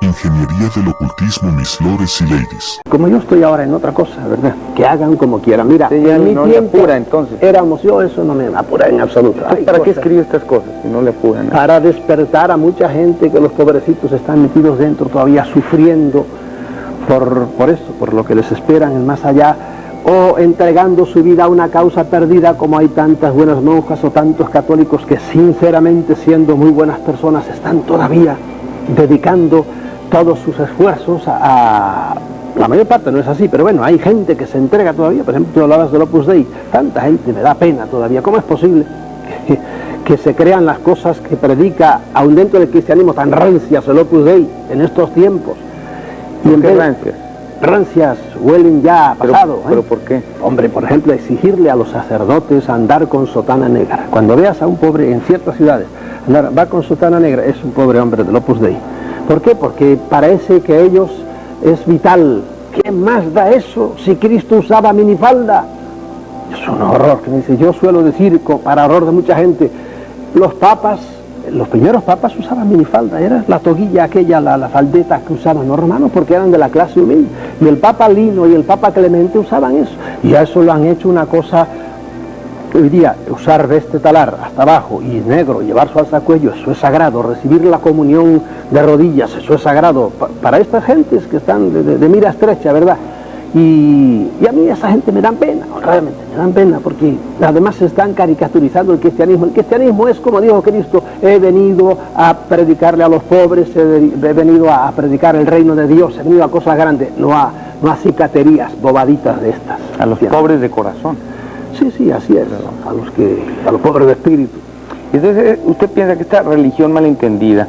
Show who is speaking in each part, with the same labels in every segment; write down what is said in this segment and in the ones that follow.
Speaker 1: Ingeniería del ocultismo, mis lores y ladies.
Speaker 2: Como yo estoy ahora en otra cosa, ¿verdad? Que hagan como quieran. Mira,
Speaker 3: Sí,
Speaker 2: en mi
Speaker 3: no le
Speaker 2: tiempo
Speaker 3: apura, entonces.
Speaker 2: éramos yo, eso no me apura en absoluto. Hay
Speaker 3: ¿Para qué
Speaker 2: cosas
Speaker 3: escribe estas cosas si no le apuran?
Speaker 2: para despertar a mucha gente que los pobrecitos están metidos dentro todavía sufriendo por eso, por lo que les esperan en más allá, o entregando su vida a una causa perdida, como hay tantas buenas monjas o tantos católicos que sinceramente, siendo muy buenas personas, están todavía dedicando todos sus esfuerzos a... La mayor parte no es así, pero bueno, hay gente que se entrega todavía. Por ejemplo, tú hablabas del Opus Dei, tanta gente, me da pena todavía. ¿Cómo es posible que se crean las cosas que predica, aun dentro del cristianismo, tan rancias el Opus Dei en estos tiempos?
Speaker 3: ¿Por qué rancias?
Speaker 2: Rancias huelen ya a pasado.
Speaker 3: ¿Pero por qué?
Speaker 2: Hombre, por ejemplo, exigirle a los sacerdotes andar con sotana negra. Cuando veas a un pobre en ciertas ciudades, va con sotana negra, es un pobre hombre del Opus Dei. ¿Por qué? Porque parece que ellos es vital. ¿Qué más da eso si Cristo usaba minifalda? Es un horror que me dice. Yo suelo decir, para horror de mucha gente, los papas, los primeros papas usaban minifalda, era la toguilla aquella, la faldeta que usaban los romanos porque eran de la clase humilde. Y el Papa Lino y el Papa Clemente usaban eso. Y a eso lo han hecho una cosa. Hoy día, usar veste talar hasta abajo y negro, llevar su alzacuello, eso es sagrado. Recibir la comunión de rodillas, eso es sagrado. Para estas gentes que están de mira estrecha, ¿verdad? Y a mí esa gente me dan pena, realmente me dan pena, porque además se están caricaturizando el cristianismo. El cristianismo es, como dijo Cristo, he venido a predicarle a los pobres, he venido a predicar el reino de Dios, he venido a cosas grandes, no a cicaterías bobaditas de estas.
Speaker 3: A los pobres de corazón.
Speaker 2: Sí, así es, a los pobres de espíritu.
Speaker 3: Entonces, ¿usted piensa que esta religión malentendida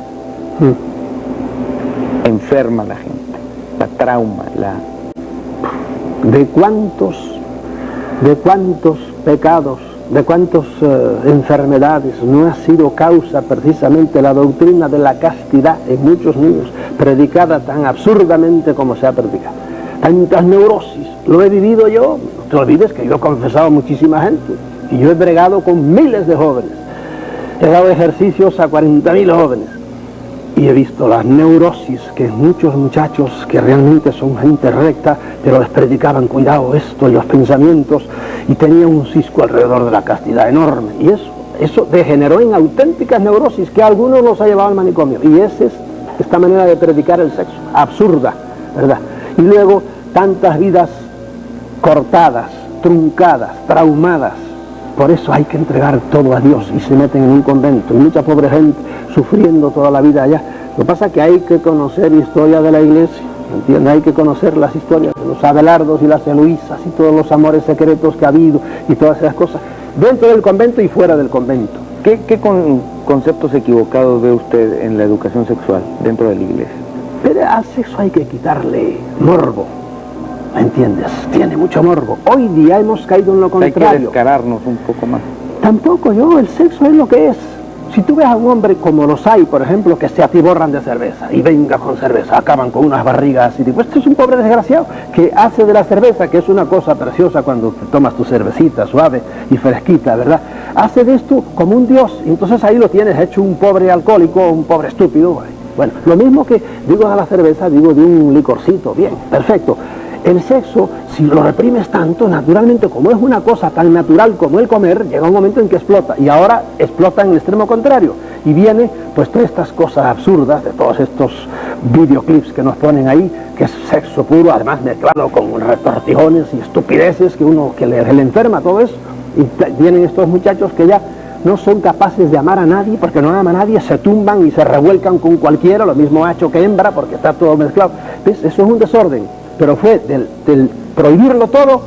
Speaker 3: enferma a la gente, la trauma,
Speaker 2: ¿De cuántos pecados, de cuántas enfermedades no ha sido causa precisamente la doctrina de la castidad en muchos niños, predicada tan absurdamente como se ha predicado? Tantas neurosis, lo he vivido yo. No te olvides que yo he confesado a muchísima gente y yo he bregado con miles de jóvenes, he dado ejercicios a 40.000 jóvenes y he visto las neurosis que muchos muchachos que realmente son gente recta, pero les predicaban cuidado esto y los pensamientos, y tenían un cisco alrededor de la castidad enorme, y eso degeneró en auténticas neurosis que a algunos los ha llevado al manicomio. Y esa es esta manera de predicar el sexo, absurda, ¿verdad? Y luego tantas vidas cortadas, truncadas, traumadas. Por eso hay que entregar todo a Dios y se meten en un convento. Y mucha pobre gente sufriendo toda la vida allá. Lo que pasa es que hay que conocer historia de la iglesia, ¿entiendes? Hay que conocer las historias de los Abelardos y las Eloísas y todos los amores secretos que ha habido y todas esas cosas, dentro del convento y fuera del convento.
Speaker 3: ¿Qué conceptos equivocados ve usted en la educación sexual dentro de la iglesia?
Speaker 2: Pero al sexo hay que quitarle morbo, ¿me entiendes? Tiene mucho morbo. Hoy día hemos caído en lo contrario.
Speaker 3: Hay que descararnos un poco más.
Speaker 2: Tampoco el sexo es lo que es. Si tú ves a un hombre como los hay, por ejemplo, que se atiborran de cerveza, y venga con cerveza, acaban con unas barrigas, y digo, este es un pobre desgraciado, que hace de la cerveza, que es una cosa preciosa cuando te tomas tu cervecita suave y fresquita, ¿verdad? Hace de esto como un dios, y entonces ahí lo tienes hecho un pobre alcohólico, un pobre estúpido. Bueno, lo mismo que digo de la cerveza, digo de un licorcito, bien, perfecto. El sexo, si lo reprimes tanto, naturalmente, como es una cosa tan natural como el comer, llega un momento en que explota, y ahora explota en el extremo contrario, y viene pues todas estas cosas absurdas de todos estos videoclips que nos ponen ahí, que es sexo puro, además mezclado con retortijones y estupideces que le enferma todo eso, y vienen estos muchachos que ya no son capaces de amar a nadie, porque no aman a nadie, se tumban y se revuelcan con cualquiera, lo mismo macho que hembra, porque está todo mezclado. ¿Ves? Eso es un desorden. Pero fue del prohibirlo todo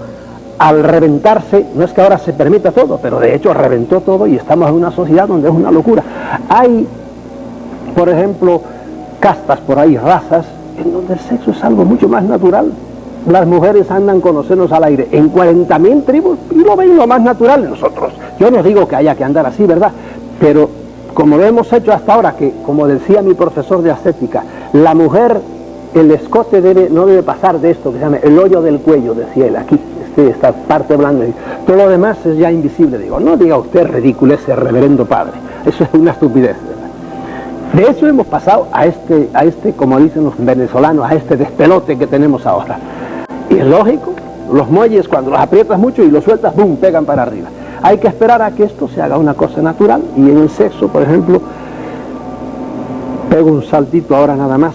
Speaker 2: al reventarse. No es que ahora se permita todo, pero de hecho reventó todo y estamos en una sociedad donde es una locura. Hay, por ejemplo, castas por ahí, razas, en donde el sexo es algo mucho más natural. Las mujeres andan con los senos al aire en 40.000 tribus y lo ven lo más natural. Nosotros, yo no digo que haya que andar así, ¿verdad? Pero como lo hemos hecho hasta ahora, que como decía mi profesor de ascética, la mujer, el escote no debe pasar de esto que se llama el hoyo del cuello, decía él, aquí, esta parte blanda. Todo lo demás es ya invisible. Digo, no diga usted ridículo ese reverendo padre, eso es una estupidez, ¿verdad? De eso hemos pasado a este, como dicen los venezolanos, a este despelote que tenemos ahora. Y es lógico, los muelles cuando los aprietas mucho y los sueltas, ¡bum!, pegan para arriba. Hay que esperar a que esto se haga una cosa natural. Y en el sexo, por ejemplo, pego un saltito ahora nada más,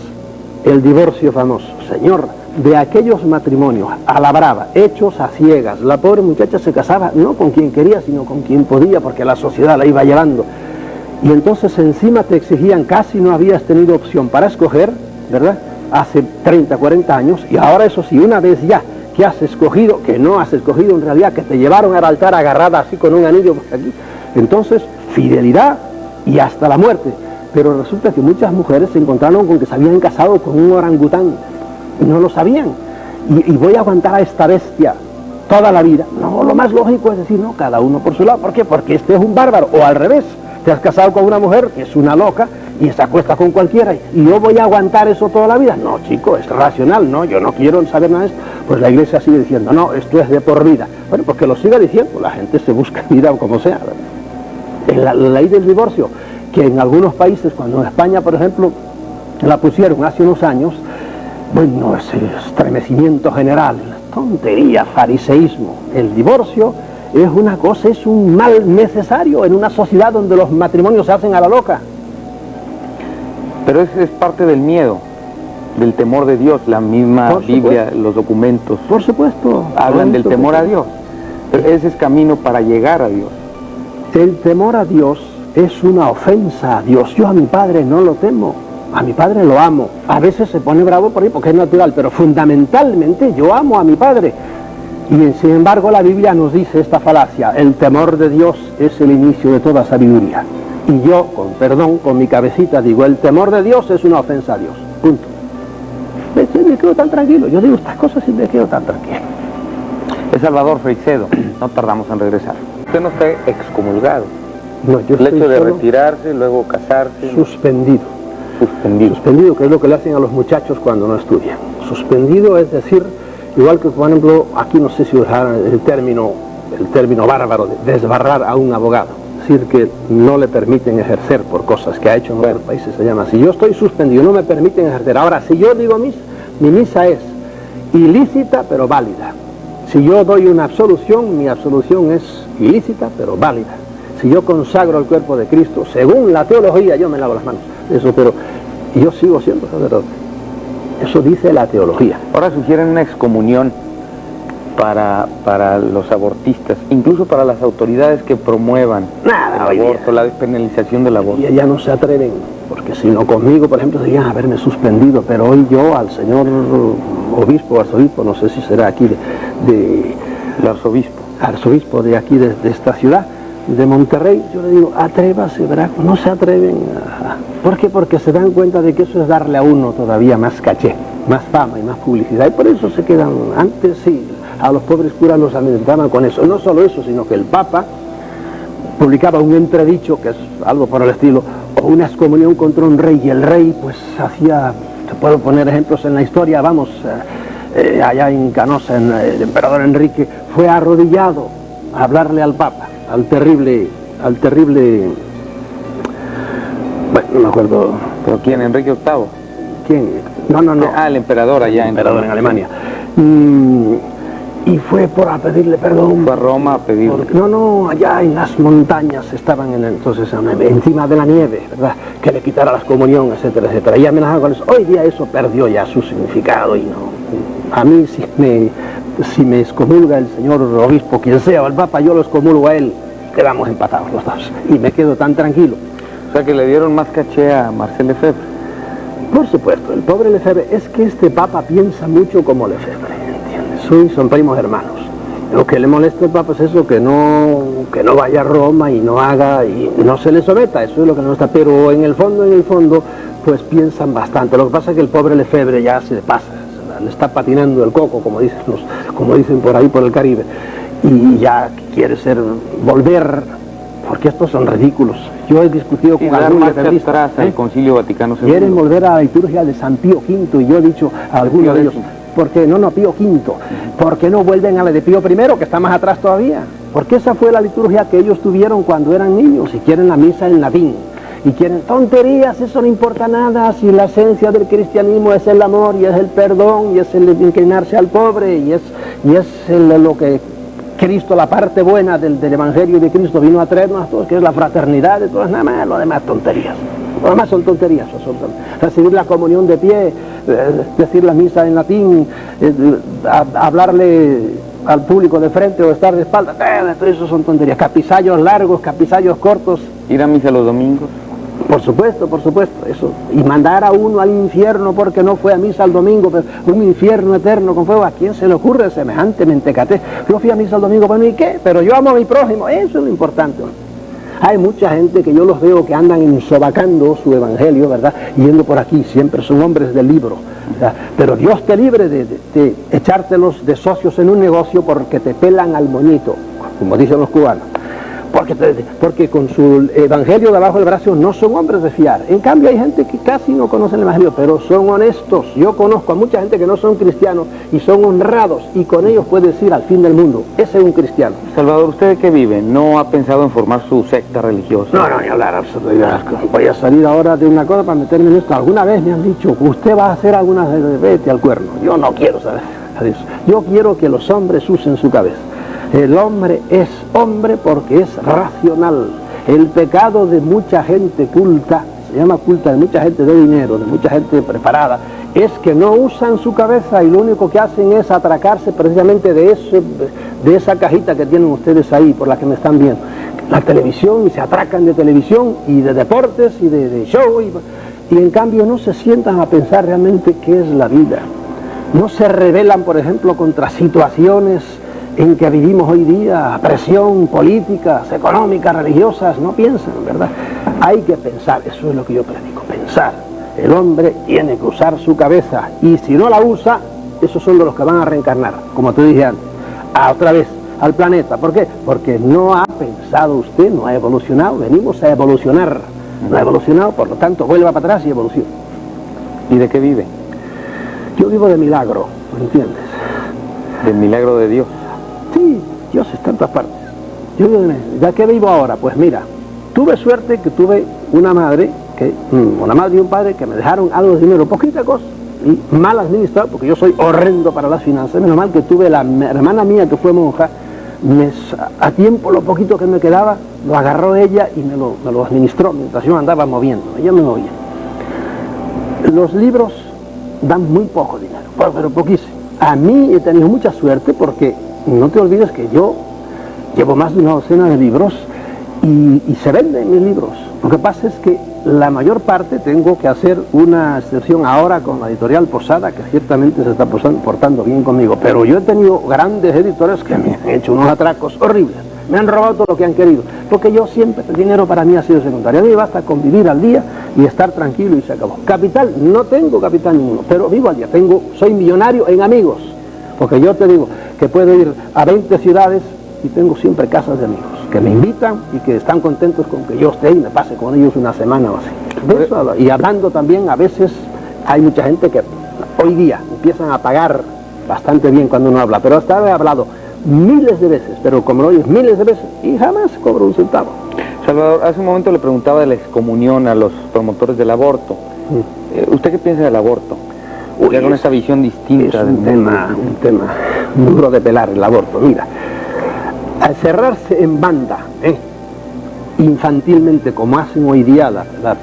Speaker 2: el divorcio famoso. Señor, de aquellos matrimonios a la brava, hechos a ciegas, la pobre muchacha se casaba no con quien quería, sino con quien podía, porque la sociedad la iba llevando. Y entonces encima te exigían, casi no habías tenido opción para escoger, ¿verdad?, hace 30, 40 años, y ahora eso sí, una vez ya que has escogido, que no has escogido en realidad, que te llevaron al altar agarrada así con un anillo aquí, entonces fidelidad y hasta la muerte. Pero resulta que muchas mujeres se encontraron con que se habían casado con un orangután y no lo sabían, y voy a aguantar a esta bestia toda la vida. No, lo más lógico es decir, no, cada uno por su lado. ¿Por qué? Porque este es un bárbaro, o al revés, te has casado con una mujer que es una loca y se acuesta con cualquiera, y yo voy a aguantar eso toda la vida. No, chico, es racional, no, yo no quiero saber nada de esto. Pues la iglesia sigue diciendo, no, esto es de por vida. Bueno, pues que lo siga diciendo, la gente se busca vida o como sea. La ley del divorcio, que en algunos países, cuando en España, por ejemplo, la pusieron hace unos años, bueno, ese estremecimiento general, tontería, fariseísmo. El divorcio es una cosa, es un mal necesario en una sociedad donde los matrimonios se hacen a la loca.
Speaker 3: Pero es parte del miedo, del temor de Dios. La misma Biblia, los documentos,
Speaker 2: por supuesto,
Speaker 3: hablan del temor a Dios. Pero ese es camino para llegar a Dios.
Speaker 2: El temor a Dios es una ofensa a Dios. Yo a mi padre no lo temo, a mi padre lo amo. A veces se pone bravo por ahí porque es natural, pero fundamentalmente yo amo a mi padre. Y sin embargo la Biblia nos dice esta falacia: el temor de Dios es el inicio de toda sabiduría. Y yo, con perdón, con mi cabecita digo, el temor de Dios es una ofensa a Dios. Punto. Me quedo tan tranquilo. Yo digo estas cosas y me quedo tan tranquilo.
Speaker 3: Es Salvador Freixedo, no tardamos en regresar. Usted no está excomulgado.
Speaker 2: No, yo
Speaker 3: el hecho de
Speaker 2: solo
Speaker 3: retirarse, luego casarse.
Speaker 2: Suspendido. Suspendido, que es lo que le hacen a los muchachos cuando no estudian. Suspendido es decir, igual que por ejemplo, aquí no sé si usaron el término bárbaro de desbarrar a un abogado. Es decir, que no le permiten ejercer por cosas que ha hecho en otros países, se llama así. Yo estoy suspendido, no me permiten ejercer. Ahora, si yo digo misa, mi misa es ilícita pero válida. Si yo doy una absolución, mi absolución es ilícita pero válida. Si yo consagro el cuerpo de Cristo, según la teología, yo me lavo las manos. Eso, pero yo sigo siendo sacerdote. Eso dice la teología.
Speaker 3: Ahora sugieren una excomunión para los abortistas, incluso para las autoridades que promuevan el aborto, la despenalización del aborto.
Speaker 2: Y ya no se atreven, porque si no conmigo, por ejemplo, deberían haberme suspendido, pero hoy yo al señor obispo, arzobispo, no sé si será aquí
Speaker 3: el
Speaker 2: arzobispo de aquí, de esta ciudad, de Monterrey, yo le digo, atrévase, ¿verdad? No se atreven. ¿Por qué? Porque se dan cuenta de que eso es darle a uno todavía más caché, más fama y más publicidad, y por eso se quedan. Antes sí, a los pobres curas los amedrentaban con eso. No solo eso, sino que el Papa publicaba un entredicho, que es algo por el estilo, o una excomunión contra un rey, y el rey pues hacía, te puedo poner ejemplos en la historia, vamos, allá en Canosa, el emperador Enrique fue arrodillado a hablarle al Papa, al terrible, bueno, no me acuerdo.
Speaker 3: ¿Pero quién? ¿Enrique VIII?
Speaker 2: ¿Quién? No.
Speaker 3: El emperador allá.
Speaker 2: El emperador en Alemania. Y fue a pedirle perdón.
Speaker 3: Fue a Roma a pedirle.
Speaker 2: No, allá en las montañas estaban entonces encima de la nieve, ¿verdad? Que le quitara la comunión, etcétera, etcétera. Y amenazaba con eso. Hoy día eso perdió ya su significado y no. A mí si me excomulga el señor obispo, quien sea, o el Papa, yo lo excomulgo a él, quedamos empatados los dos. Y me quedo tan tranquilo.
Speaker 3: O sea que le dieron más caché a Marcel Lefebvre.
Speaker 2: Por supuesto, el pobre Lefebvre, es que este Papa piensa mucho como Lefebvre, ¿entiendes? Son primos hermanos. Lo que le molesta al Papa es eso, que no vaya a Roma y no haga, y no se le someta, eso es lo que no está. Pero en el fondo, pues piensan bastante. Lo que pasa es que el pobre Lefebvre ya se le pasa, le está patinando el coco, como dicen por ahí por el Caribe, y ya quiere volver, porque estos son ridículos. Yo he discutido con algunos
Speaker 3: atrás al Concilio Vaticano II.
Speaker 2: Quieren volver a la liturgia de San Pío V, y yo he dicho a algunos de ellos, ¿por qué? No, Pío V, ¿por qué no vuelven a la de Pío I, que está más atrás todavía? Porque esa fue la liturgia que ellos tuvieron cuando eran niños, y quieren la misa en latín, y quieren tonterías, eso no importa nada, si la esencia del cristianismo es el amor y es el perdón y es el inclinarse al pobre y es lo que Cristo, la parte buena del Evangelio de Cristo vino a traernos a todos, que es la fraternidad de todas, nada más, lo demás tonterías. Lo demás son tonterías, recibir la comunión de pie, decir la misa en latín, hablarle al público de frente o estar de espalda, todo eso son tonterías. Capizallos largos, capizallos cortos.
Speaker 3: ¿Ir a misa los domingos?
Speaker 2: Por supuesto, eso. Y mandar a uno al infierno porque no fue a misa el domingo, pero un infierno eterno con fuego. ¿A quién se le ocurre semejante mentecate? Yo fui a misa el domingo, ¿para mí qué? Pero yo amo a mi prójimo, eso es lo importante. Hay mucha gente que yo los veo que andan ensobacando su evangelio, ¿verdad? Yendo por aquí, siempre son hombres del libro, ¿verdad? Pero Dios te libre de echártelos de socios en un negocio porque te pelan al moñito, como dicen los cubanos. Porque con su evangelio debajo del brazo no son hombres de fiar. En cambio hay gente que casi no conoce el evangelio, pero son honestos. Yo conozco a mucha gente que no son cristianos y son honrados, y con ellos puedes ir al fin del mundo. Ese es un cristiano.
Speaker 3: Salvador, ¿usted de qué vive? ¿No ha pensado en formar su secta religiosa?
Speaker 2: No, ni hablar. Voy a salir ahora de una cosa para meterme en esto. Alguna vez me han dicho, usted va a hacer alguna vete al cuerno. Yo no quiero saber de eso. Yo quiero que los hombres usen su cabeza. El hombre es hombre porque es racional. El pecado de mucha gente culta, se llama culta, de mucha gente de dinero, de mucha gente preparada, es que no usan su cabeza y lo único que hacen es atracarse precisamente de esa cajita que tienen ustedes ahí, por la que me están viendo. La televisión, y se atracan de televisión y de deportes y de show, y en cambio no se sientan a pensar realmente qué es la vida. No se rebelan, por ejemplo, contra situaciones en que vivimos hoy día, presión, políticas, económicas, religiosas, no piensan, ¿verdad? Hay que pensar, eso es lo que yo predico, pensar. El hombre tiene que usar su cabeza, y si no la usa, esos son los que van a reencarnar, como te dije antes, otra vez al planeta. ¿Por qué? Porque no ha pensado usted, no ha evolucionado, venimos a evolucionar, no ha evolucionado, por lo tanto vuelva para atrás y evoluciona.
Speaker 3: ¿Y de qué vive?
Speaker 2: Yo vivo de milagro, ¿me entiendes?
Speaker 3: ¿Del milagro de Dios?
Speaker 2: Sí, Dios está en todas partes. ¿Ya qué vivo ahora? Pues mira, tuve suerte que tuve una madre y un padre que me dejaron algo de dinero, poquita cosa, y mal administrado, porque yo soy horrendo para las finanzas. Menos mal que tuve la hermana mía que fue monja, a tiempo lo poquito que me quedaba, lo agarró ella y me lo administró mientras yo andaba moviendo, ella me movía. Los libros dan muy poco dinero, pero poquísimo. A mí he tenido mucha suerte porque no te olvides que yo llevo más de una docena de libros y se venden mis libros. Lo que pasa es que la mayor parte tengo que hacer una excepción ahora con la editorial Posada, que ciertamente se está portando bien conmigo, pero yo he tenido grandes editores que me han hecho unos atracos horribles, me han robado todo lo que han querido, porque yo siempre, el dinero para mí ha sido secundario. A mí basta con vivir al día y estar tranquilo y se acabó. Capital, no tengo capital ninguno, pero vivo al día, soy millonario en amigos, porque yo te digo que puedo ir a 20 ciudades y tengo siempre casas de amigos que me invitan y que están contentos con que yo esté y me pase con ellos una semana o así. Eso, y hablando también, a veces hay mucha gente que hoy día empiezan a pagar bastante bien cuando uno habla, pero hasta he hablado miles de veces, pero como lo oyes miles de veces y jamás cobro un centavo.
Speaker 3: Salvador, hace un momento le preguntaba de la excomunión a los promotores del aborto. ¿Usted qué piensa del aborto? Ya con esa visión distinta del mundo.
Speaker 2: Un tema duro de pelar, el aborto. Mira, al cerrarse en banda, infantilmente, como hacen hoy día la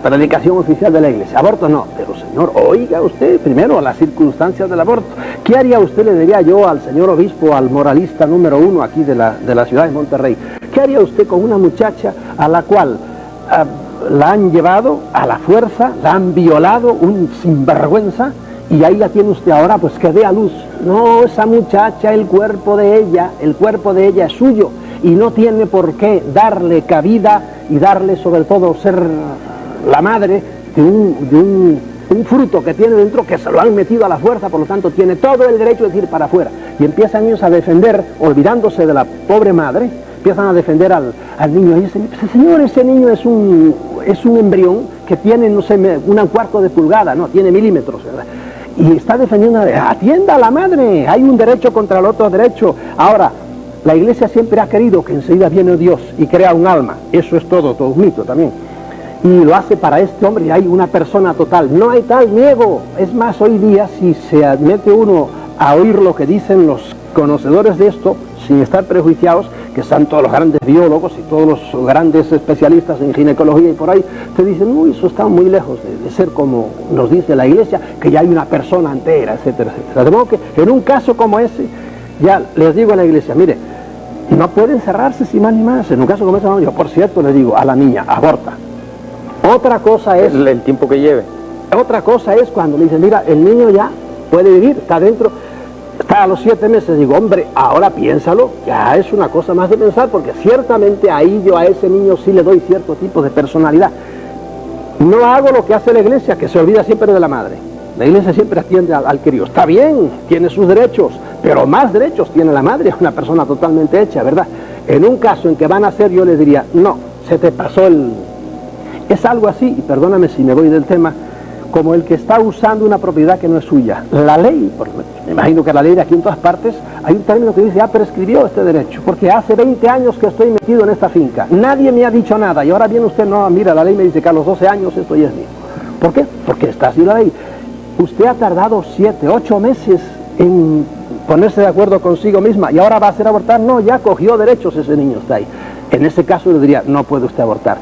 Speaker 2: predicación oficial de la iglesia, aborto no, pero señor, oiga usted primero las circunstancias del aborto. ¿Qué haría usted, le diría yo al señor obispo, al moralista número 1 aquí de la ciudad de Monterrey? ¿Qué haría usted con una muchacha a la cual la han llevado a la fuerza, la han violado, un sinvergüenza, y ahí la tiene usted ahora, pues que dé a luz? No, esa muchacha, el cuerpo de ella es suyo, y no tiene por qué darle cabida y darle sobre todo ser la madre de un fruto que tiene dentro, que se lo han metido a la fuerza, por lo tanto tiene todo el derecho de ir para afuera. Y empiezan ellos a defender, olvidándose de la pobre madre, empiezan a defender al niño. Y dicen, señor, ese niño es un embrión que tiene, no sé, un cuarto de pulgada, no, tiene milímetros, ¿verdad? Y está defendiendo, atienda a la madre, hay un derecho contra el otro derecho. Ahora, la iglesia siempre ha querido que enseguida viene Dios y crea un alma, eso es todo un mito también. y lo hace para este hombre y hay una persona total. No hay tal niego. Es más, hoy día si se admite uno a oír lo que dicen los conocedores de esto, sin estar prejuiciados, que están todos los grandes biólogos y todos los grandes especialistas en ginecología y por ahí, te dicen, uy, eso está muy lejos de ser como nos dice la Iglesia, que ya hay una persona entera, etcétera, etcétera. De modo que en un caso como ese, ya les digo a la Iglesia, mire, no pueden cerrarse sin más ni más. En un caso como ese, yo por cierto le digo a la niña, aborta. Otra cosa es...
Speaker 3: el tiempo que lleve.
Speaker 2: Otra cosa es cuando le dicen, mira, el niño ya puede vivir, está dentro, está a los 7 meses. Digo, hombre, ahora piénsalo, ya es una cosa más de pensar, porque ciertamente ahí yo a ese niño sí le doy cierto tipo de personalidad. No hago lo que hace la Iglesia, que se olvida siempre de la madre. La Iglesia siempre atiende al crío. Está bien, tiene sus derechos, pero más derechos tiene la madre, es una persona totalmente hecha, ¿verdad? En un caso en que van a hacer, yo les diría, no, se te pasó el... Es algo así, y perdóname si me voy del tema, como el que está usando una propiedad que no es suya. La ley, porque me imagino que la ley de aquí en todas partes, hay un término que dice, prescribió este derecho, porque hace 20 años que estoy metido en esta finca, nadie me ha dicho nada, y ahora viene usted, no, mira, la ley me dice que a los 12 años esto ya es mío. ¿Por qué? Porque está así la ley. Usted ha tardado 7, 8 meses en ponerse de acuerdo consigo misma, y ahora va a hacer abortar. No, ya cogió derechos, ese niño está ahí. En ese caso le diría, no puede usted abortar.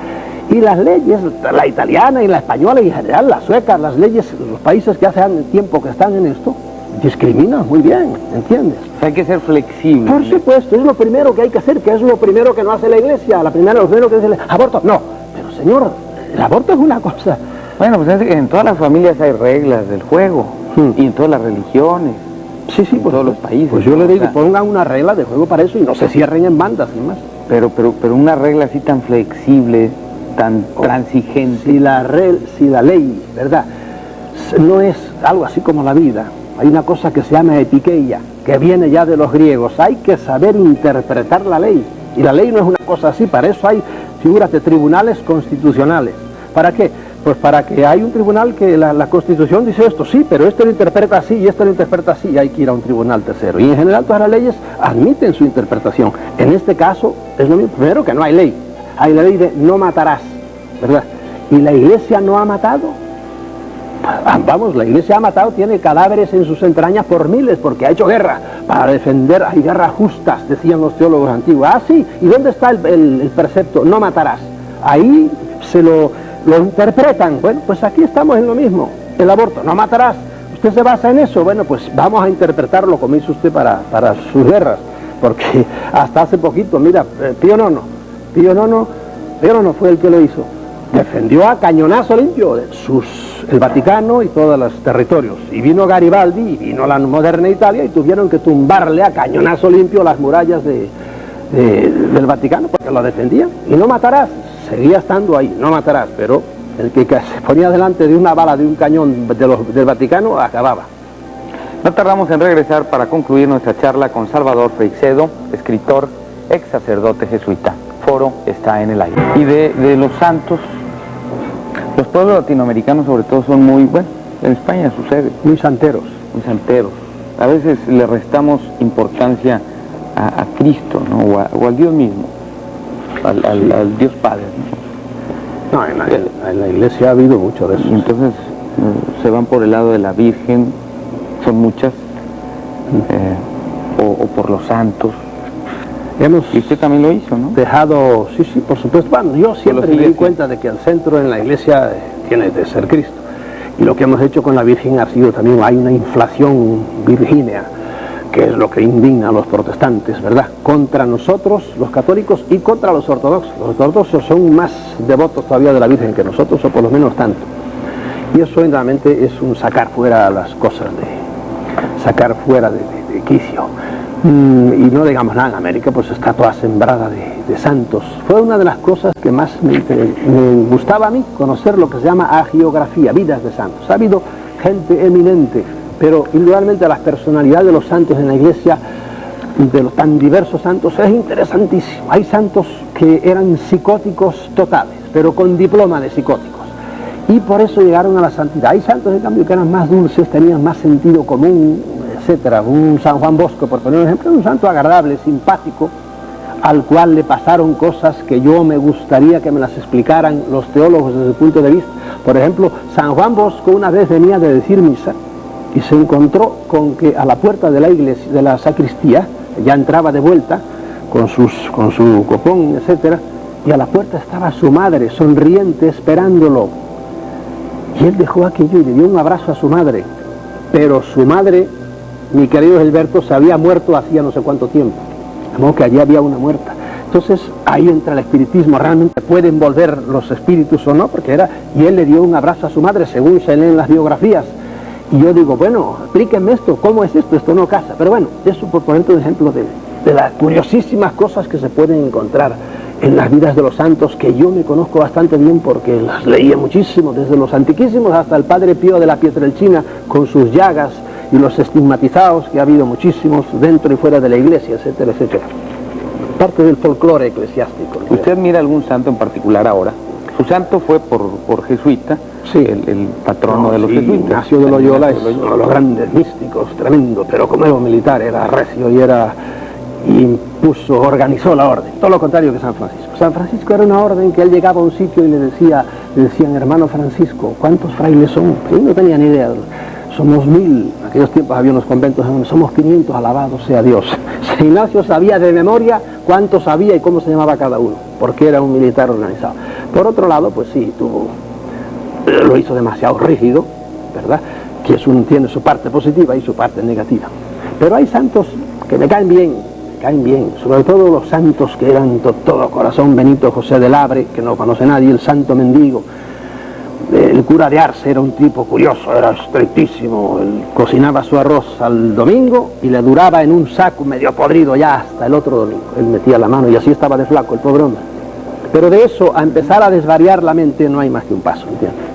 Speaker 2: Y las leyes, la italiana y la española y en general la sueca, las leyes, los países que hace tiempo que están en esto, discriminan muy bien, ¿entiendes?
Speaker 3: Hay que ser flexible.
Speaker 2: Por supuesto, es lo primero que hay que hacer, que es lo primero que no hace la Iglesia. Lo primero que dice, aborto, no. Pero señor, el aborto es una cosa.
Speaker 3: Bueno, pues en todas las familias hay reglas del juego, y en todas las religiones,
Speaker 2: sí,
Speaker 3: en todos los países.
Speaker 2: Pues yo le digo, pongan una regla de juego para eso y no se cierren en bandas, ni más.
Speaker 3: Pero una regla así tan flexible, tan transigente.
Speaker 2: Si la ley, ¿verdad?, no es algo así como la vida. Hay una cosa que se llama epikeia, que viene ya de los griegos. Hay que saber interpretar la ley. Y la ley no es una cosa así. Para eso hay, figúrate, tribunales constitucionales. ¿Para qué? Pues para que hay un tribunal que la Constitución dice esto, sí, pero este lo interpreta así y este lo interpreta así, y hay que ir a un tribunal tercero. Y en general todas las leyes admiten su interpretación. En este caso es lo mismo. Primero, que no hay ley. Hay la ley de no matarás, ¿verdad? Y la Iglesia no ha matado. Vamos, la Iglesia ha matado, tiene cadáveres en sus entrañas por miles, porque ha hecho guerra para defender. Hay guerras justas, decían los teólogos antiguos. Ah, sí, ¿y dónde está el precepto? No matarás. Ahí se lo interpretan. Bueno, pues aquí estamos en lo mismo. El aborto, no matarás. ¿Usted se basa en eso? Bueno, pues vamos a interpretarlo como hizo usted para sus guerras. Porque hasta hace poquito, mira, Pío IX fue el que lo hizo. Defendió a cañonazo limpio el Vaticano y todos los territorios. Y vino Garibaldi y vino la moderna Italia y tuvieron que tumbarle a cañonazo limpio las murallas del Vaticano porque lo defendían. Y no matarás. Seguía estando ahí, no matarás, pero el que se ponía delante de una bala de un cañón del Vaticano acababa.
Speaker 3: No tardamos en regresar para concluir nuestra charla con Salvador Freixedo, escritor, ex sacerdote jesuita. Foro está en el aire. Y de los santos, los pueblos latinoamericanos sobre todo son muy, bueno, en España sucede.
Speaker 2: Muy santeros.
Speaker 3: Muy santeros. A veces le restamos importancia a Cristo, ¿no? o al Dios mismo. Al Dios Padre, ¿no?
Speaker 2: No, en la Iglesia ha habido mucho de eso.
Speaker 3: Y entonces se van por el lado de la Virgen, son muchas, o por los santos. Y usted también lo hizo, ¿no?
Speaker 2: Dejado, sí, por supuesto. Bueno, yo siempre me di cuenta de que el centro en la Iglesia tiene de ser Cristo. Y lo que hemos hecho con la Virgen ha sido también, hay una inflación virgínea, que es lo que indigna a los protestantes, ¿verdad? Contra nosotros, los católicos, y contra los ortodoxos. Los ortodoxos son más devotos todavía de la Virgen que nosotros, o por lo menos tanto. Y eso realmente es un sacar fuera las cosas, sacar fuera de quicio. Y no digamos nada, en América pues está toda sembrada de santos. Fue una de las cosas que más me gustaba a mí, conocer lo que se llama hagiografía, vidas de santos. Ha habido gente eminente, pero indudablemente las personalidades de los santos en la Iglesia, de los tan diversos santos, es interesantísimo. Hay santos que eran psicóticos totales, pero con diploma de psicóticos, y por eso llegaron a la santidad. Hay santos, en cambio, que eran más dulces, tenían más sentido común, etcétera. Un San Juan Bosco, por poner un ejemplo, un santo agradable, simpático, al cual le pasaron cosas que yo me gustaría que me las explicaran los teólogos desde el punto de vista. Por ejemplo, San Juan Bosco una vez venía de decir misa y se encontró con que a la puerta de la iglesia, de la sacristía, ya entraba de vuelta con su copón, etcétera, y a la puerta estaba su madre, sonriente, esperándolo. Y él dejó aquello y le dio un abrazo a su madre. Pero su madre, mi querido Gilberto, se había muerto hacía no sé cuánto tiempo. De modo que allí había una muerta. Entonces ahí entra el espiritismo. Realmente pueden volver los espíritus o no, porque y él le dio un abrazo a su madre, según se leen las biografías. Y yo digo, bueno, explíquenme esto, ¿cómo es esto? Esto no casa. Pero bueno, eso por ponerte un ejemplo de las curiosísimas cosas que se pueden encontrar en las vidas de los santos, que yo me conozco bastante bien porque las leía muchísimo, desde los antiquísimos hasta el Padre Pío de la Pietrelcina, con sus llagas y los estigmatizados, que ha habido muchísimos dentro y fuera de la iglesia, etcétera, etcétera. Parte del folclore eclesiástico.
Speaker 3: ¿Usted mira algún santo en particular ahora? Su santo fue por jesuita,
Speaker 2: sí,
Speaker 3: el patrono de los jesuitas.
Speaker 2: Ignacio de Loyola es uno de los grandes místicos, tremendo, pero como era un militar, era recio y organizó la orden. Todo lo contrario que San Francisco. San Francisco era una orden que él llegaba a un sitio y le decían, hermano Francisco, ¿cuántos frailes son? Él no tenía ni idea. Somos 1000, en aquellos tiempos había unos conventos donde somos 500, alabado sea Dios. San Ignacio sabía de memoria cuántos había y cómo se llamaba cada uno, porque era un militar organizado. Por otro lado, pues sí, lo hizo demasiado rígido, ¿verdad? Que tiene su parte positiva y su parte negativa. Pero hay santos que me caen bien, sobre todo los santos que eran todo corazón. Benito José de Labre, que no conoce nadie, el santo mendigo. El cura de Arce era un tipo curioso, era estrictísimo. Él cocinaba su arroz al domingo y le duraba en un saco medio podrido ya hasta el otro domingo. Él metía la mano y así estaba de flaco el pobre hombre. Pero de eso a empezar a desvariar la mente no hay más que un paso, ¿entiendes?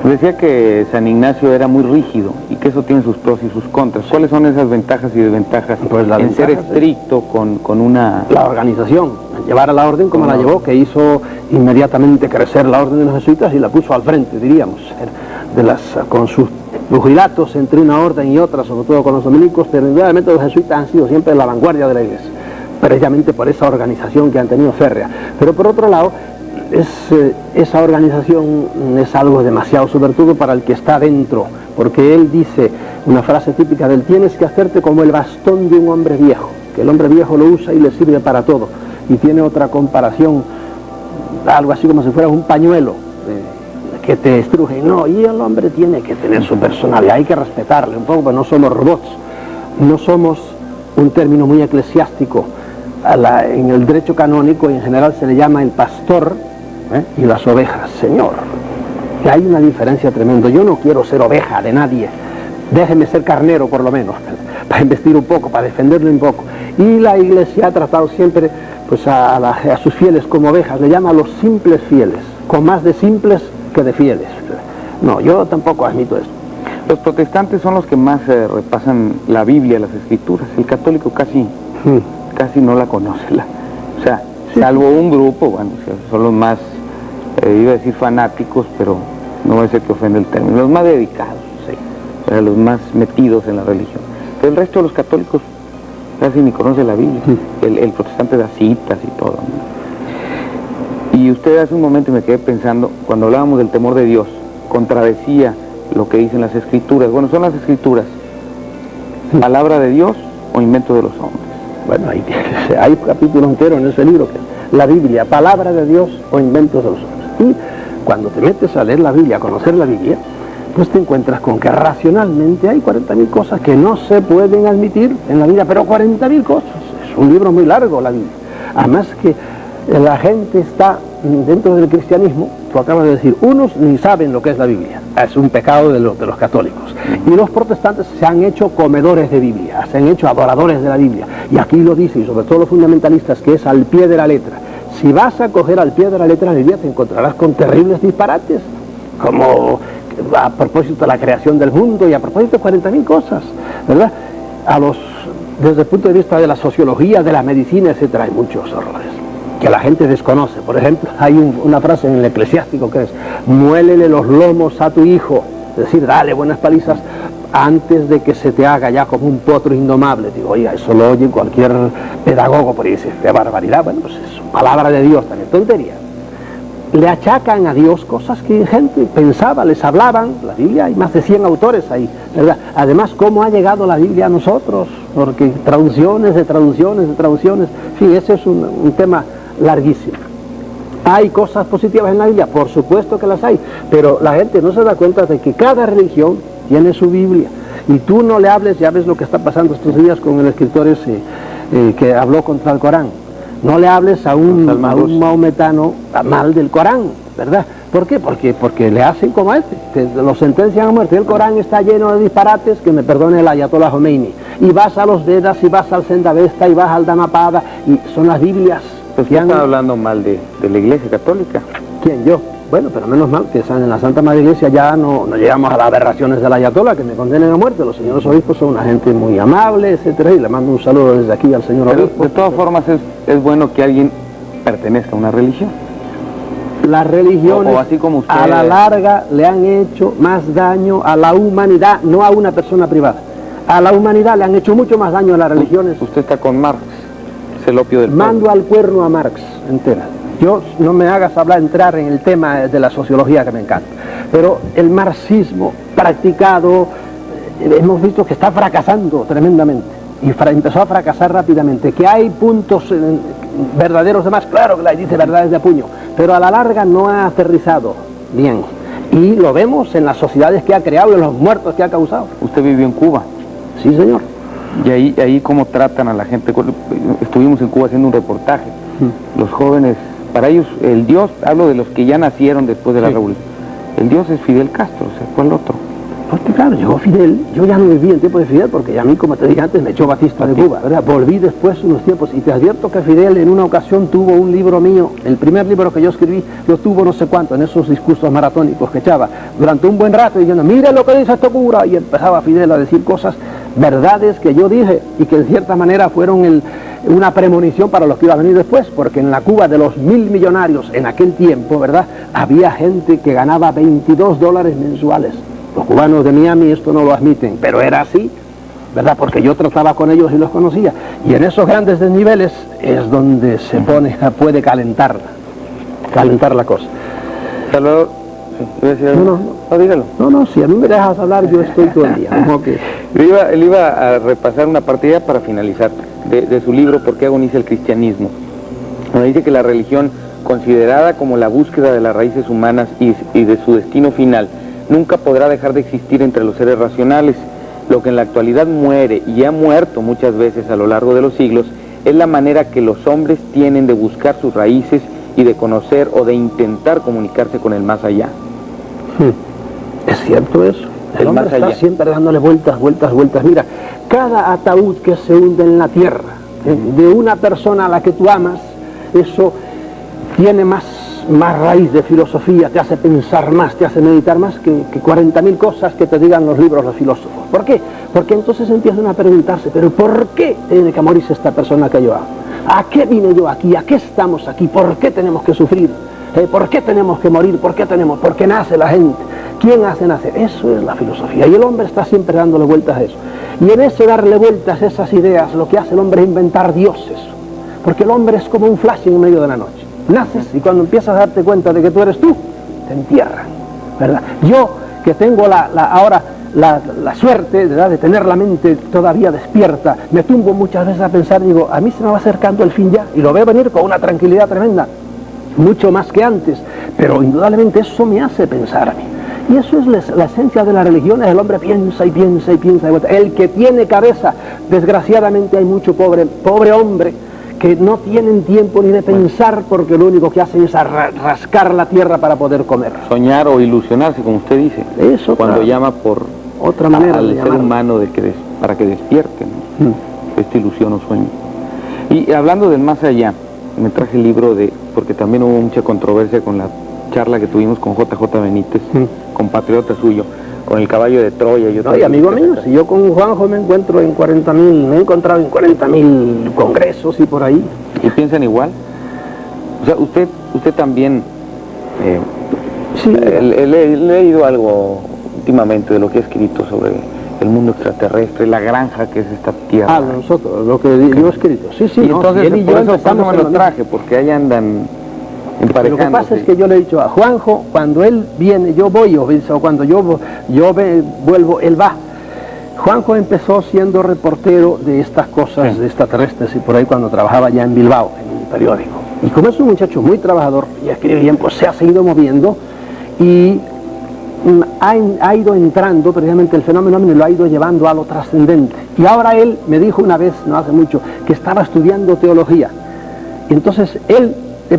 Speaker 3: Decía que San Ignacio era muy rígido y que eso tiene sus pros y sus contras. ¿Cuáles son esas ventajas y desventajas
Speaker 2: pues
Speaker 3: en ser estricto con una...
Speaker 2: La organización, llevar a la orden como la llevó, que hizo inmediatamente crecer la orden de los jesuitas y la puso al frente, diríamos, con sus pugilatos entre una orden y otra, sobre todo con los dominicos, pero indudablemente los jesuitas han sido siempre la vanguardia de la iglesia, precisamente por esa organización que han tenido férrea. Pero por otro lado, esa organización es algo demasiado, sobre todo para el que está dentro, porque él dice una frase típica del: tienes que hacerte como el bastón de un hombre viejo, que el hombre viejo lo usa y le sirve para todo. Y tiene otra comparación, algo así como si fuera un pañuelo que te estruje. No, y el hombre tiene que tener su personalidad, hay que respetarle un poco, pero no somos robots, no somos un término muy eclesiástico. En el derecho canónico en general se le llama el pastor y las ovejas, señor. Que hay una diferencia tremenda. Yo no quiero ser oveja de nadie, déjeme ser carnero por lo menos, para investir un poco, para defenderle un poco. Y la iglesia ha tratado siempre pues a sus fieles como ovejas, le llama a los simples fieles, con más de simples que de fieles. No, yo tampoco admito eso.
Speaker 3: Los protestantes son los que más repasan la Biblia, las Escrituras. El católico casi no la conoce. O sea, salvo un grupo, bueno, son los más, iba a decir fanáticos, pero no va a ser que ofenda el término, los más dedicados, los más metidos en la religión. Pero el resto de los católicos casi ni conoce la Biblia. El protestante da citas y todo, ¿no? Y usted hace un momento me quedé pensando, cuando hablábamos del temor de Dios, contradecía lo que dicen las Escrituras. Bueno, son las Escrituras palabra de Dios o invento de los hombres.
Speaker 2: Bueno, hay un capítulo entero en ese libro que es la Biblia, palabra de Dios o inventos de los hombres. Y cuando te metes a leer la Biblia, a conocer la Biblia, pues te encuentras con que racionalmente hay 40.000 cosas que no se pueden admitir en la Biblia, pero 40.000 cosas. Es un libro muy largo la Biblia. Además que la gente está dentro del cristianismo, tú acabas de decir, unos ni saben lo que es la Biblia. Es un pecado de los católicos. Y los protestantes se han hecho comedores de Biblia, se han hecho adoradores de la Biblia. Y aquí lo dice, y sobre todo los fundamentalistas, que es al pie de la letra. Si vas a coger al pie de la letra la Biblia, te encontrarás con terribles disparates, como a propósito de la creación del mundo y a propósito de 40.000 cosas, ¿verdad? Desde el punto de vista de la sociología, de la medicina, etcétera, hay muchos horrores que la gente desconoce. Por ejemplo, hay una frase en el Eclesiástico que es: muélele los lomos a tu hijo, es decir, dale buenas palizas antes de que se te haga ya como un potro indomable. Digo, oiga, eso lo oye cualquier pedagogo por ahí, dice, qué barbaridad. Bueno, pues es palabra de Dios, también tontería. Le achacan a Dios cosas que gente pensaba, les hablaban. La Biblia, hay más de 100 autores ahí, ¿verdad? Además, ¿cómo ha llegado la Biblia a nosotros? Porque traducciones de traducciones de traducciones. Sí, ese es un tema larguísimo. ¿Hay cosas positivas en la Biblia? Por supuesto que las hay, pero la gente no se da cuenta de que cada religión tiene su Biblia. Y tú no le hables, ya ves lo que está pasando estos días con el escritor ese que habló contra el Corán. No le hables a un maometano mal del Corán, ¿verdad? ¿Por qué? Porque le hacen como a este, lo sentencian a muerte. El Corán está lleno de disparates, que me perdone el Ayatollah Khomeini. Y vas a los Vedas, y vas al Zendavesta, y vas al Dhammapada, y son las Biblias.
Speaker 3: Pues ¿quién está hablando mal de la Iglesia Católica?
Speaker 2: ¿Quién? Yo. Bueno, pero menos mal que en la Santa Madre Iglesia ya no llegamos a las aberraciones del Ayatollah, que me condenen a muerte. Los señores obispos son una gente muy amable, etcétera, y le mando un saludo desde aquí al señor obispo.
Speaker 3: De todas formas es bueno que alguien pertenezca a una religión.
Speaker 2: Las religiones,
Speaker 3: o así como usted,
Speaker 2: a la larga, le han hecho más daño a la humanidad, no a una persona privada. A la humanidad le han hecho mucho más daño a las religiones.
Speaker 3: Usted está con Marx, es el opio del pueblo.
Speaker 2: Mando al cuerno a Marx, entera. Yo, no me hagas entrar en el tema de la sociología, que me encanta, pero el marxismo practicado, hemos visto que está fracasando tremendamente, y empezó a fracasar rápidamente. Que hay puntos verdaderos de más, claro que la dice verdades de puño, pero a la larga no ha aterrizado bien, y lo vemos en las sociedades que ha creado y en los muertos que ha causado.
Speaker 3: Usted vivió en Cuba.
Speaker 2: Sí, señor.
Speaker 3: Y ahí cómo tratan a la gente. Estuvimos en Cuba haciendo un reportaje. Los jóvenes, para ellos el Dios, hablo de los que ya nacieron después de la revolución, el Dios es Fidel Castro, o sea, ¿cuál otro?
Speaker 2: Porque claro, llegó Fidel, yo ya no viví en tiempo de Fidel, porque a mí, como te dije antes, me echó Batista de Cuba, ¿verdad? Volví después unos tiempos, y te advierto que Fidel en una ocasión tuvo un libro mío, el primer libro que yo escribí, lo tuvo no sé cuánto, en esos discursos maratónicos que echaba, durante un buen rato, diciendo, mire lo que dice este cura, y empezaba Fidel a decir cosas, verdades que yo dije, y que en cierta manera fueron una premonición para los que iba a venir después, porque en la Cuba de los 1000 millonarios en aquel tiempo, ¿verdad?, había gente que ganaba $22 mensuales. Los cubanos de Miami esto no lo admiten, pero era así, ¿verdad?, porque yo trataba con ellos y los conocía. Y en esos grandes desniveles es donde se puede calentar la cosa.
Speaker 3: Salvador, dígalo.
Speaker 2: No, si a mí me dejas hablar, yo estoy todo el día. Okay.
Speaker 3: Él iba a repasar una partida para finalizar de su libro ¿Por qué agoniza el cristianismo? Donde dice que la religión, considerada como la búsqueda de las raíces humanas y de su destino final, nunca podrá dejar de existir entre los seres racionales. Lo que en la actualidad muere y ha muerto muchas veces a lo largo de los siglos es la manera que los hombres tienen de buscar sus raíces y de conocer o de intentar comunicarse con el más allá.
Speaker 2: Es cierto eso. El hombre está siempre dándole vueltas. Mira, cada ataúd que se hunde en la tierra, de una persona a la que tú amas, eso tiene más raíz de filosofía, te hace pensar más, te hace meditar más que 40.000 cosas que te digan los libros los filósofos. ¿Por qué? Porque entonces empiezan a preguntarse, ¿pero por qué tiene que morirse esta persona que yo amo? ¿A qué vine yo aquí? ¿A qué estamos aquí? ¿Por qué tenemos que sufrir? ¿Por qué tenemos que morir? ¿Por qué nace la gente? ¿Quién hace nacer? Eso es la filosofía. Y el hombre está siempre dándole vueltas a eso. Y en ese darle vueltas a esas ideas, lo que hace el hombre es inventar dioses. Porque el hombre es como un flash en medio de la noche. Naces y cuando empiezas a darte cuenta de que tú eres tú, te entierran, ¿verdad? Yo, que tengo ahora la suerte, ¿verdad?, de tener la mente todavía despierta, me tumbo muchas veces a pensar, digo, a mí se me va acercando el fin ya, y lo veo venir con una tranquilidad tremenda, mucho más que antes, pero indudablemente eso me hace pensar a mí. Y eso es la esencia de la religión, el hombre piensa y piensa y piensa. El que tiene cabeza, desgraciadamente hay mucho pobre hombre, que no tienen tiempo ni de pensar, porque lo único que hacen es rascar la tierra para poder comer.
Speaker 3: Soñar o ilusionarse, como usted dice.
Speaker 2: Eso,
Speaker 3: cuando llama por
Speaker 2: otra manera
Speaker 3: al ser humano para que despierte, ¿no? Esta ilusión o sueño. Y hablando del más allá, me traje el libro porque también hubo mucha controversia con la charla que tuvimos con JJ Benítez, compatriota suyo, con el caballo de Troya.
Speaker 2: Y amigo mío, si yo con Juanjo me encuentro en 40.000, me he encontrado en 40.000 congresos y por ahí.
Speaker 3: ¿Y piensan igual? O sea, usted también,
Speaker 2: sí.
Speaker 3: he leído algo últimamente de lo que ha escrito sobre el mundo extraterrestre, la granja que es esta tierra.
Speaker 2: Nosotros, lo que yo he escrito. Sí, sí,
Speaker 3: Y
Speaker 2: no,
Speaker 3: entonces,
Speaker 2: él y
Speaker 3: por
Speaker 2: yo
Speaker 3: eso
Speaker 2: empezamos
Speaker 3: me
Speaker 2: en
Speaker 3: lo
Speaker 2: lo mismo.
Speaker 3: traje, porque ahí andan emparejando.
Speaker 2: Lo que pasa es que yo le he dicho a Juanjo, cuando él viene, yo voy, o cuando vuelvo, él va. Juanjo empezó siendo reportero de estas cosas, de extraterrestres, y por ahí cuando trabajaba ya en Bilbao, en un periódico. Y como es un muchacho muy trabajador y escribe bien, pues se ha seguido moviendo y ha ido entrando, precisamente el fenómeno ovni lo ha ido llevando a lo trascendente. Y ahora él me dijo una vez, no hace mucho, que estaba estudiando teología. Y entonces él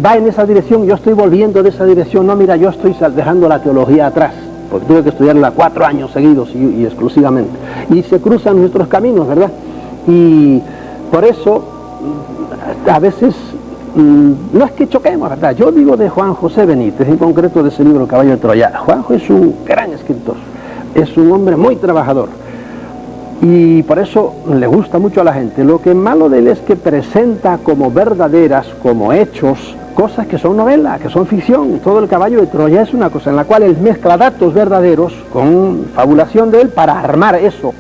Speaker 2: va en esa dirección, yo estoy volviendo de esa dirección. No, mira, yo estoy dejando la teología atrás, porque tuve que estudiarla 4 años seguidos y exclusivamente. Y se cruzan nuestros caminos, ¿verdad? Y por eso, a veces, no es que choquemos, ¿verdad? Yo digo de Juan José Benítez, en concreto de ese libro Caballo de Troya. Juanjo es un gran escritor, es un hombre muy trabajador. Y por eso le gusta mucho a la gente. Lo que es malo de él es que presenta como verdaderas, como hechos, cosas que son novelas, que son ficción. Todo el Caballo de Troya es una cosa en la cual él mezcla datos verdaderos con fabulación de él para armar eso,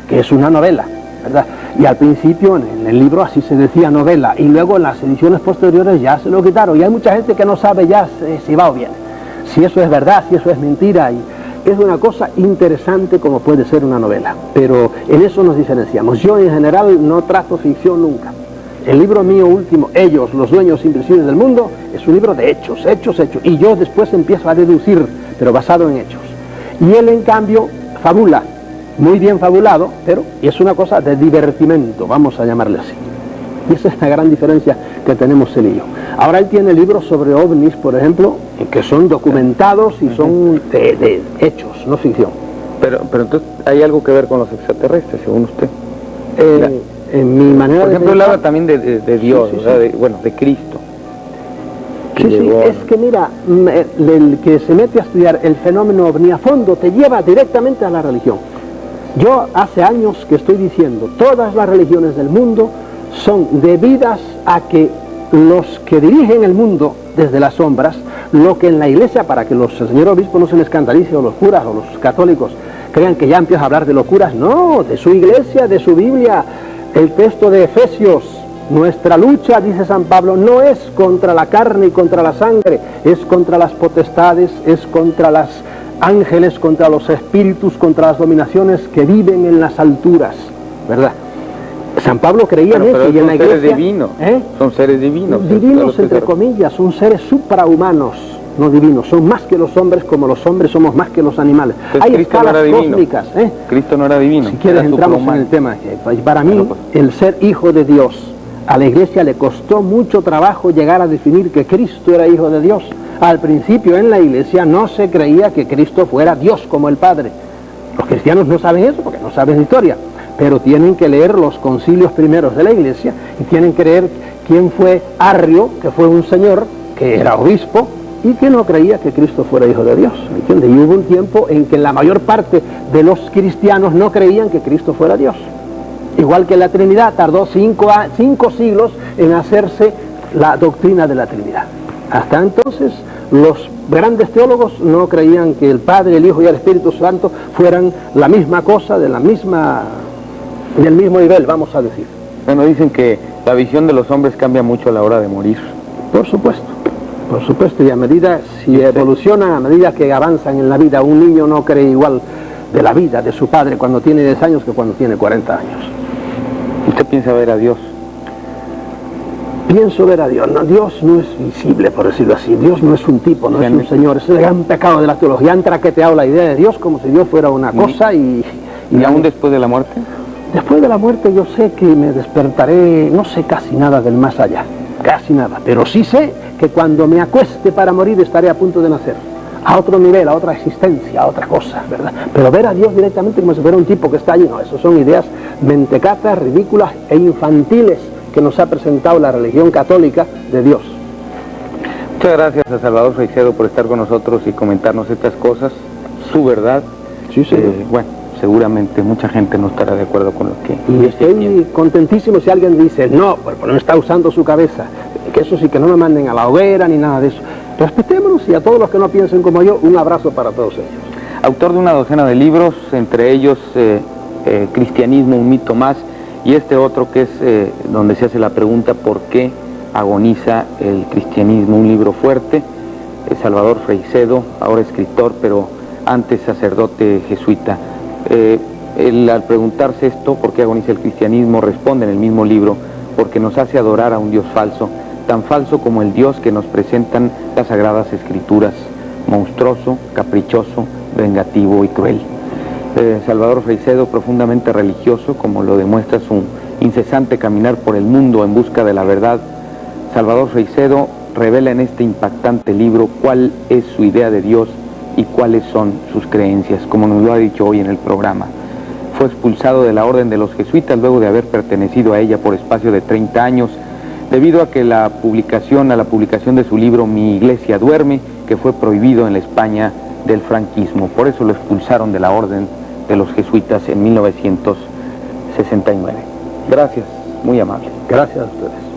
Speaker 2: que es una novela, ¿verdad? Y al principio en el libro así se decía novela, y luego en las ediciones posteriores ya se lo quitaron. Y hay mucha gente que no sabe ya si va o viene, si eso es verdad, si eso es mentira. Y es una cosa interesante como puede ser una novela, pero en eso nos diferenciamos. Yo en general no trato ficción nunca. El libro mío último, Ellos, los dueños invisibles del mundo, es un libro de hechos, hechos, hechos. Y yo después empiezo a deducir, pero basado en hechos. Y él, en cambio, fabula, muy bien fabulado, pero es una cosa de divertimento, vamos a llamarle así. Y esa es la gran diferencia que tenemos él y yo. Ahora él tiene libros sobre ovnis, por ejemplo, que son documentados y son de hechos, no ficción.
Speaker 3: Pero entonces, ¿hay algo que ver con los extraterrestres, según usted?
Speaker 2: En mi manera
Speaker 3: por ejemplo,
Speaker 2: de
Speaker 3: él habla
Speaker 2: pensar,
Speaker 3: también de Dios,
Speaker 2: sí, sí,
Speaker 3: ¿verdad?
Speaker 2: sí.
Speaker 3: De Cristo.
Speaker 2: Sí, sí, es que mira, el que se mete a estudiar el fenómeno ovni a fondo te lleva directamente a la religión. Yo hace años que estoy diciendo, todas las religiones del mundo son debidas a que los que dirigen el mundo desde las sombras, lo que en la iglesia, para que los señores obispos no se les escandalice, o los curas o los católicos crean que ya empieza a hablar de locuras, no, de su iglesia, de su Biblia. El texto de Efesios, nuestra lucha, dice San Pablo, no es contra la carne y contra la sangre, es contra las potestades, es contra los ángeles, contra los espíritus, contra las dominaciones que viven en las alturas, ¿verdad? San Pablo creía en eso, y en la iglesia...
Speaker 3: Son seres divinos, son seres divinos.
Speaker 2: Divinos entre comillas, son seres suprahumanos, no divinos, son más que los hombres, como los hombres somos más que los animales.
Speaker 3: Entonces,
Speaker 2: hay
Speaker 3: Cristo
Speaker 2: escalas
Speaker 3: no era
Speaker 2: cósmicas.
Speaker 3: Cristo no era divino.
Speaker 2: Si quieres entramos en el tema. Para mí, el ser hijo de Dios, a la iglesia le costó mucho trabajo llegar a definir que Cristo era hijo de Dios. Al principio en la iglesia no se creía que Cristo fuera Dios como el Padre. Los cristianos no saben eso porque no saben historia, pero tienen que leer los concilios primeros de la iglesia y tienen que leer quién fue Arrio, que fue un señor que era obispo y que no creía que Cristo fuera hijo de Dios, ¿entiendes? Y hubo un tiempo en que la mayor parte de los cristianos no creían que Cristo fuera Dios. Igual que la Trinidad, tardó 5 siglos en hacerse la doctrina de la Trinidad. Hasta entonces los grandes teólogos no creían que el Padre, el Hijo y el Espíritu Santo fueran la misma cosa, del mismo nivel, vamos a decir.
Speaker 3: Bueno, dicen que la visión de los hombres cambia mucho a la hora de morir.
Speaker 2: Por supuesto, y a medida, si evolucionan, a medida que avanzan en la vida, un niño no cree igual de la vida de su padre cuando tiene 10 años que cuando tiene 40 años.
Speaker 3: ¿Usted piensa ver a Dios?
Speaker 2: Pienso ver a Dios. No, Dios no es visible, por decirlo así. Dios no es un tipo, no es un señor. Es el gran pecado de la teología. Han traqueteado la idea de Dios como si Dios fuera una cosa y
Speaker 3: aún después de la muerte.
Speaker 2: Después de la muerte yo sé que me despertaré, no sé casi nada del más allá, casi nada, pero sí sé que cuando me acueste para morir estaré a punto de nacer, a otro nivel, a otra existencia, a otra cosa, ¿verdad? Pero ver a Dios directamente como si fuera un tipo que está allí, no, eso son ideas mentecatas, ridículas e infantiles que nos ha presentado la religión católica de Dios.
Speaker 3: Muchas gracias a Salvador Freixedo por estar con nosotros y comentarnos estas cosas, su verdad.
Speaker 2: Sí, sí.
Speaker 3: Bueno, seguramente mucha gente no estará de acuerdo con lo que...
Speaker 2: Y estoy contentísimo si alguien dice, no, pues no está usando su cabeza, que eso sí, que no me manden a la hoguera ni nada de eso. Respetémonos, y a todos los que no piensen como yo, un abrazo para todos ellos.
Speaker 3: Autor de una docena de libros, entre ellos Cristianismo, un mito más, y este otro que es donde se hace la pregunta ¿por qué agoniza el cristianismo? Un libro fuerte. Salvador Freixedo, ahora escritor, pero antes sacerdote jesuita. Él, al preguntarse esto, ¿por qué agoniza el cristianismo?, responde en el mismo libro: porque nos hace adorar a un Dios falso, tan falso como el Dios que nos presentan las Sagradas Escrituras, monstruoso, caprichoso, vengativo y cruel. Salvador Freixedo, profundamente religioso, como lo demuestra su incesante caminar por el mundo en busca de la verdad. Salvador Freixedo revela en este impactante libro cuál es su idea de Dios y cuáles son sus creencias, como nos lo ha dicho hoy en el programa. Fue expulsado de la Orden de los Jesuitas luego de haber pertenecido a ella por espacio de 30 años, debido a que la publicación de su libro Mi Iglesia Duerme, que fue prohibido en la España del franquismo. Por eso lo expulsaron de la Orden de los Jesuitas en 1969. Gracias, muy amable.
Speaker 2: Gracias a ustedes.